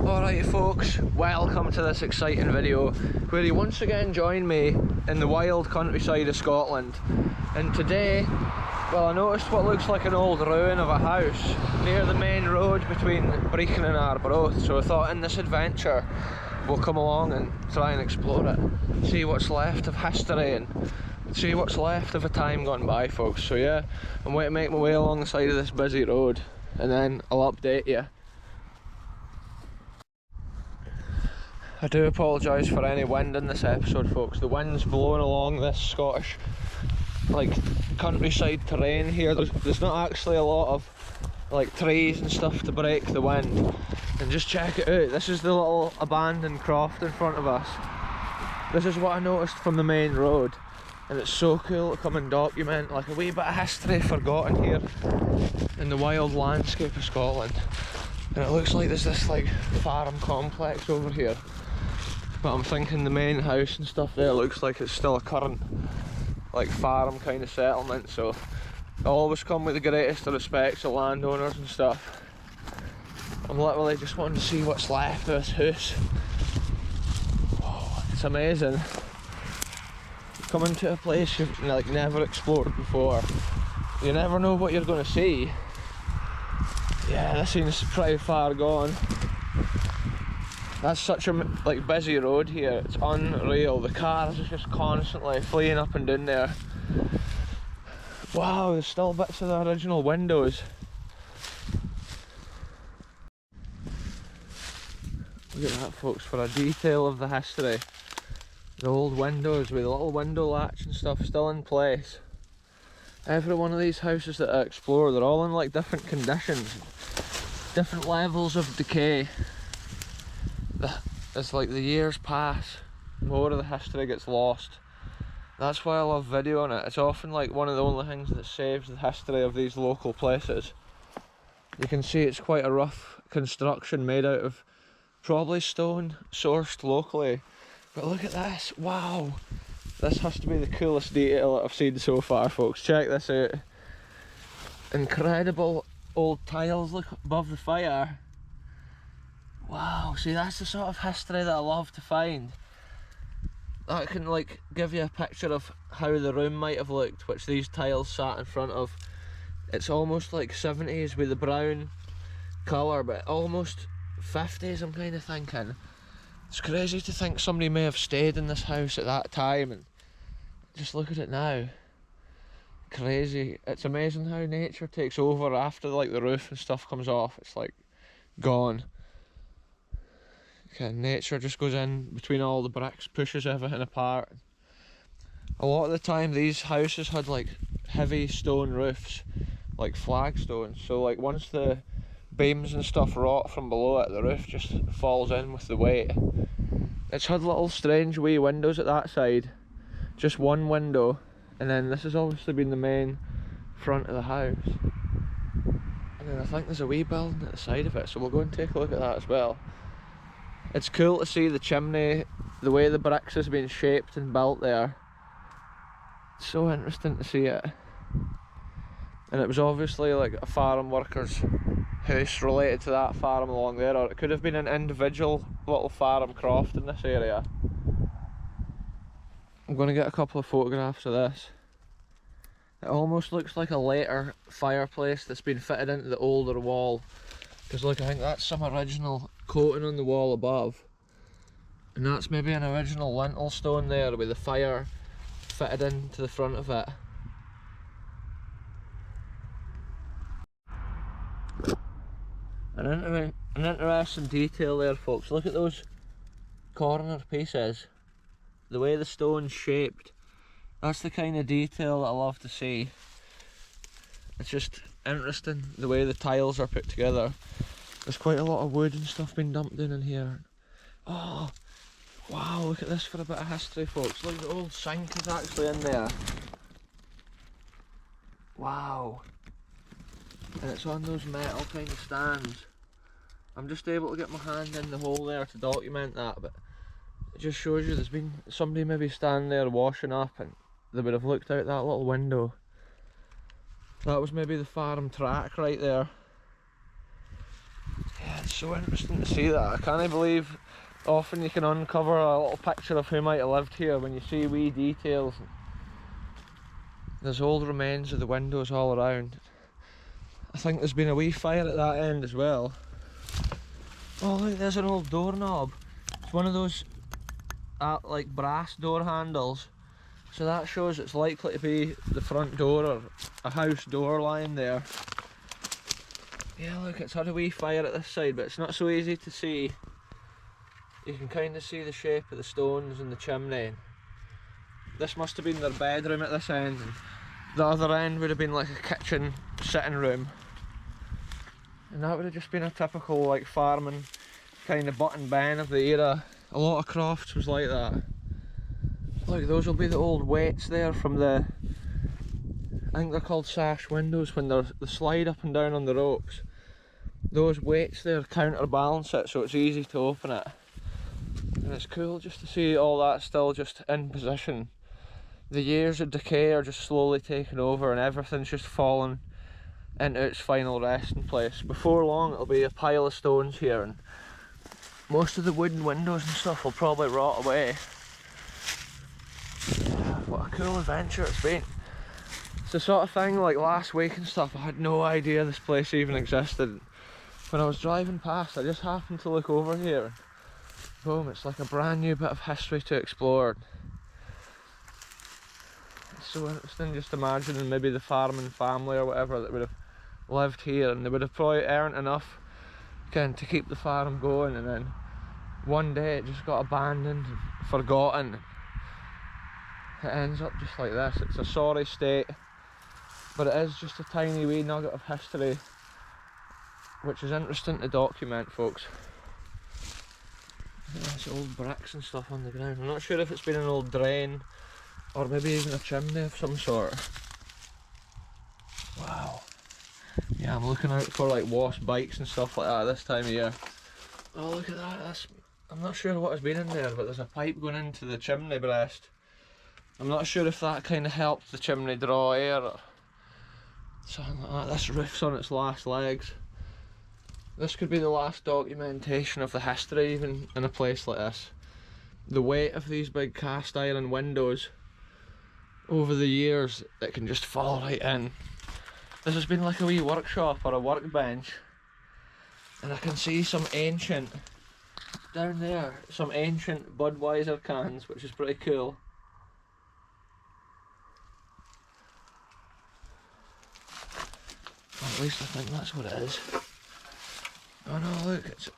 Alright folks, welcome to this exciting video where you once again join me in the wild countryside of Scotland. And today, well, I noticed what looks like an old ruin of a house near the main road between Brechin and Arbroath, so I thought in this adventure we'll come along and try and explore it, see what's left of history and see what's left of a time gone by, folks. So yeah, I'm going to make my way along the side of this busy road and then I'll update you. I do apologise for any wind in this episode, folks. The wind's blowing along this Scottish countryside terrain here. There's not actually a lot of trees and stuff to break the wind. And just check it out, this is the little abandoned croft in front of us. This is what I noticed from the main road, and it's so cool to come and document like a wee bit of history forgotten here in the wild landscape of Scotland. And it looks like there's this farm complex over here, but I'm thinking the main house and stuff there looks like it's still a current farm kind of settlement. So I always come with the greatest of respect to landowners and stuff. I'm literally just wanting to see what's left of this house. Oh, it's amazing. Coming to a place you've never explored before, you never know what you're going to see. Yeah, this seems pretty far gone. That's such a busy road here, it's unreal. The cars are just constantly fleeing up and down there. Wow, there's still bits of the original windows. Look at that, folks, for a detail of the history. The old windows with the little window latch and stuff still in place. Every one of these houses that I explore, they're all in different conditions, different levels of decay. It's like the years pass, more of the history gets lost. That's why I love videoing it. It's often one of the only things that saves the history of these local places. You can see it's quite a rough construction made out of probably stone sourced locally. But look at this, wow! This has to be the coolest detail that I've seen so far, folks. Check this out. Incredible old tiles, look above the fire. Wow, see, that's the sort of history that I love to find. That can give you a picture of how the room might have looked, which these tiles sat in front of. It's almost 70s with the brown colour, but almost 50s, I'm kind of thinking. It's crazy to think somebody may have stayed in this house at that time, and just look at it now. Crazy. It's amazing how nature takes over after the roof and stuff comes off. It's gone. Okay, nature just goes in between all the bricks, pushes everything apart. A lot of the time these houses had heavy stone roofs, flagstones, so once the beams and stuff rot from below it, the roof just falls in with the weight. It's had little strange wee windows at that side, just one window, and then this has obviously been the main front of the house. And then I think there's a wee building at the side of it, so we'll go and take a look at that as well. It's cool to see the chimney, the way the bricks has been shaped and built there. It's so interesting to see it. And it was obviously a farm worker's house related to that farm along there, or it could have been an individual little farm croft in this area. I'm going to get a couple of photographs of this. It almost looks like a later fireplace that's been fitted into the older wall, because look, I think that's some original coating on the wall above, and that's maybe an original lintel stone there with the fire fitted into the front of it. An interesting detail there, folks. Look at those corner pieces, the way the stone's shaped. That's the kind of detail that I love to see. It's just interesting the way the tiles are put together. There's quite a lot of wood and stuff being dumped in here. Oh, wow, look at this for a bit of history, folks. Look, the old sink is actually in there. Wow. And it's on those metal kind of stands. I'm just able to get my hand in the hole there to document that, but it just shows you there's been somebody maybe standing there washing up, and they would have looked out that little window. That was maybe the farm track right there. Yeah, it's so interesting to see that. I can't believe often you can uncover a little picture of who might have lived here when you see wee details. There's old remains of the windows all around. I think there's been a wee fire at that end as well. Oh look, there's an old doorknob. It's one of those like brass door handles. So that shows it's likely to be the front door or a house door lying there. Yeah, look, it's had a wee fire at this side, but it's not so easy to see. You can kind of see the shape of the stones and the chimney. This must have been their bedroom at this end, and the other end would have been like a kitchen sitting room. And that would have just been a typical like farming kind of button bin of the era. A lot of Crofts was like that. Look, those will be the old weights there from the, I think they're called sash windows, when they slide up and down on the ropes. Those weights there counterbalance it, so it's easy to open it. And it's cool just to see all that still just in position. The years of decay are just slowly taking over and everything's just falling into its final resting place. Before long it'll be a pile of stones here, and most of the wooden windows and stuff will probably rot away. What a cool adventure it's been. It's the sort of thing like last week and stuff, I had no idea this place even existed. When I was driving past I just happened to look over here and boom, it's like a brand new bit of history to explore. It's so interesting just imagining maybe the farming family or whatever that would have lived here, and they would have probably earned enough to keep the farm going, and then one day it just got abandoned and forgotten. It ends up just like this. It's a sorry state, but it is just a tiny wee nugget of history which is interesting to document, folks. There's old bricks and stuff on the ground. I'm not sure if it's been an old drain or maybe even a chimney of some sort. Wow. Yeah, I'm looking out for like wasp bikes and stuff like that this time of year. Oh, look at that. I'm not sure what has been in there, but there's a pipe going into the chimney breast. I'm not sure if that kind of helped the chimney draw air or something like that. This roof's on its last legs. This could be the last documentation of the history even in a place like this. The weight of these big cast iron windows over the years, it can just fall right in. This has been like a wee workshop or a workbench, and I can see some ancient, down there, some ancient Budweiser cans, which is pretty cool. Well, at least I think that's what it is. Oh no, look, it's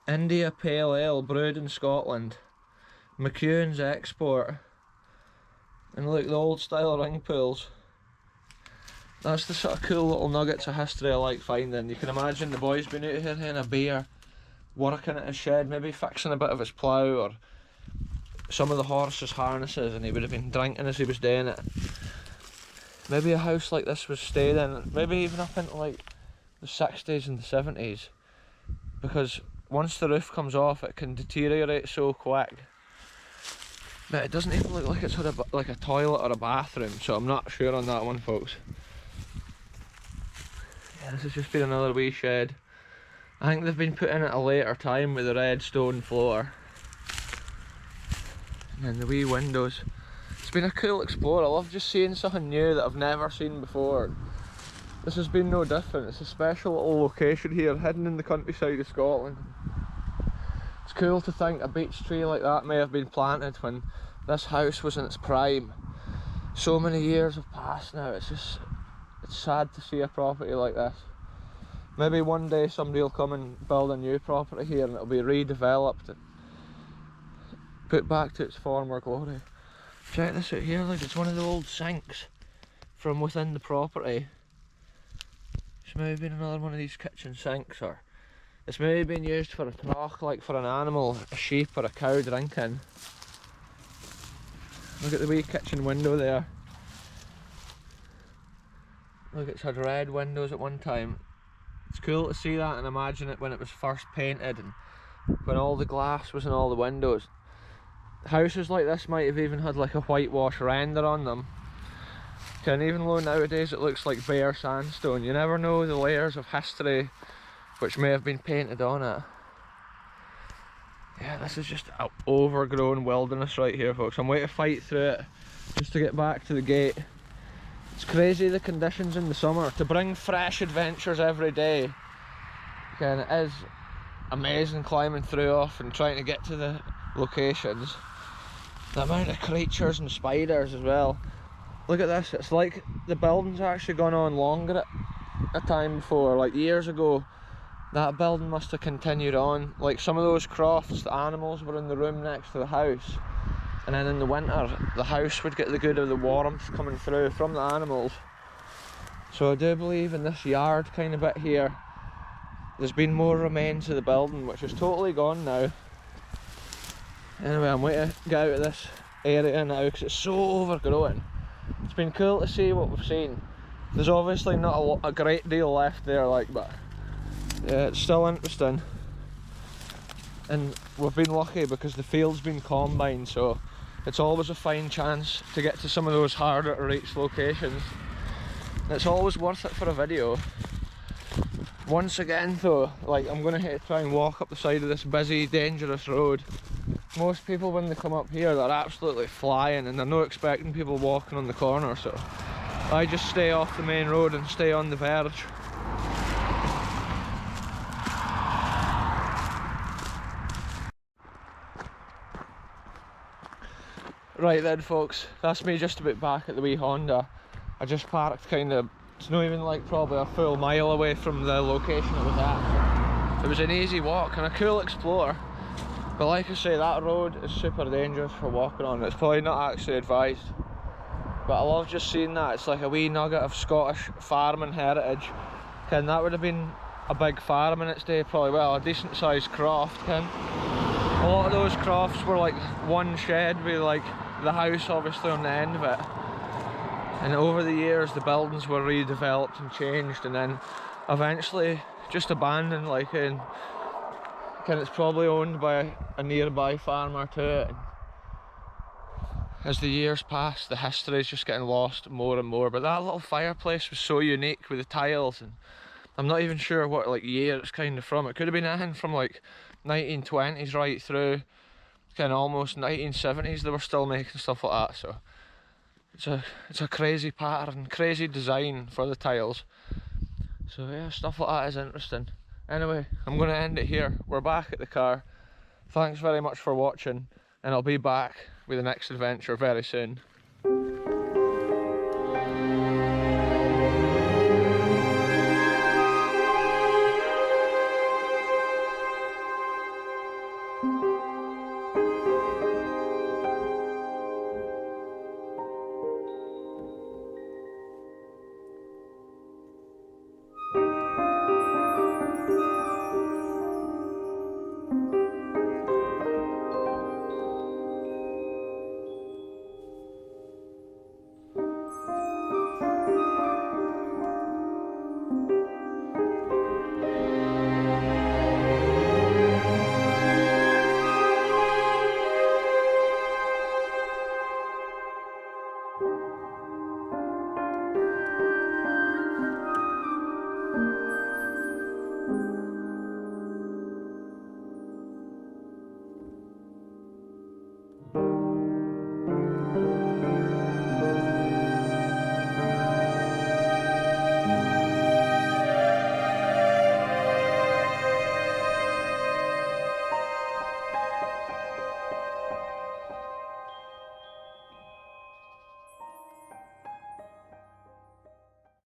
India Pale Ale brewed in Scotland. McEwen's export. And look, the old style ring pools. That's the sort of cool little nuggets of history I like finding. You can imagine the boy's been out here having a beer, working at his shed, maybe fixing a bit of his plough or some of the horse's harnesses, and he would have been drinking as he was doing it. Maybe a house like this was stayed in, maybe even up into like the 60s and the 70s, because once the roof comes off it can deteriorate so quick. But it doesn't even look like it's had like a toilet or a bathroom, so I'm not sure on that one, folks. Yeah, this has just been another wee shed. I think they've been put in at a later time with the red stone floor. And then the wee windows. It's been a cool explore. I love just seeing something new that I've never seen before. This has been no different. It's a special little location here, hidden in the countryside of Scotland. It's cool to think a beech tree like that may have been planted when this house was in its prime. So many years have passed now, it's sad to see a property like this. Maybe one day somebody will come and build a new property here and it'll be redeveloped and put back to its former glory. Check this out here, look, it's one of the old sinks from within the property. It's maybe been another one of these kitchen sinks, or it's maybe been used for a knock, like for an animal, a sheep or a cow drinking. Look at the wee kitchen window there. Look, it's had red windows at one time. It's cool to see that and imagine it when it was first painted and when all the glass was in all the windows. houses like this might have even had like a whitewash render on them. And even though nowadays it looks like bare sandstone, you never know the layers of history which may have been painted on it. Yeah, this is just an overgrown wilderness right here, folks. I'm waiting to fight through it just to get back to the gate. It's crazy the conditions in the summer. To bring fresh adventures every day, and it is amazing climbing through off and trying to get to the locations. The amount of creatures and spiders as well. Look at this, it's like the building's actually gone on longer at a time before. Like years ago, that building must have continued on. Like some of those crofts, the animals were in the room next to the house, and then in the winter the house would get the good of the warmth coming through from the animals. So I do believe in this yard kind of bit here there's been more remains of the building, which is totally gone now. Anyway, I'm waiting to get out of this area now because it's so overgrown. It's been cool to see what we've seen. There's obviously not a great deal left there, like, but yeah, it's still interesting. And we've been lucky because the field's been combined, so it's always a fine chance to get to some of those harder to reach locations. And it's always worth it for a video. Once again though, like, I'm gonna have to try and walk up the side of this busy, dangerous road. Most people when they come up here, they're absolutely flying and they're not expecting people walking on the corner, so I just stay off the main road and stay on the verge. Right then folks, that's me just about back at the wee Honda. I just parked kind of, it's not even like probably a full mile away from the location I was at. It was an easy walk and a cool explore. But like I say, that road is super dangerous for walking on. It's probably not actually advised. But I love just seeing that. It's like a wee nugget of Scottish farming heritage. And that would have been a big farm in its day, probably, well, a decent sized croft, ken. A lot of those crofts were like one shed with like the house obviously on the end of it. And over the years the buildings were redeveloped and changed and then eventually just abandoned, like, and it's probably owned by a nearby farmer too. And as the years pass, the history is just getting lost more and more. But that little fireplace was so unique with the tiles, and I'm not even sure what like year it's kind of from. It could have been anything from like 1920s right through kind of almost 1970s. They were still making stuff like that. So it's a crazy pattern, crazy design for the tiles. So yeah, stuff like that is interesting. Anyway, I'm going to end it here. We're back at the car. Thanks very much for watching, and I'll be back with the next adventure very soon.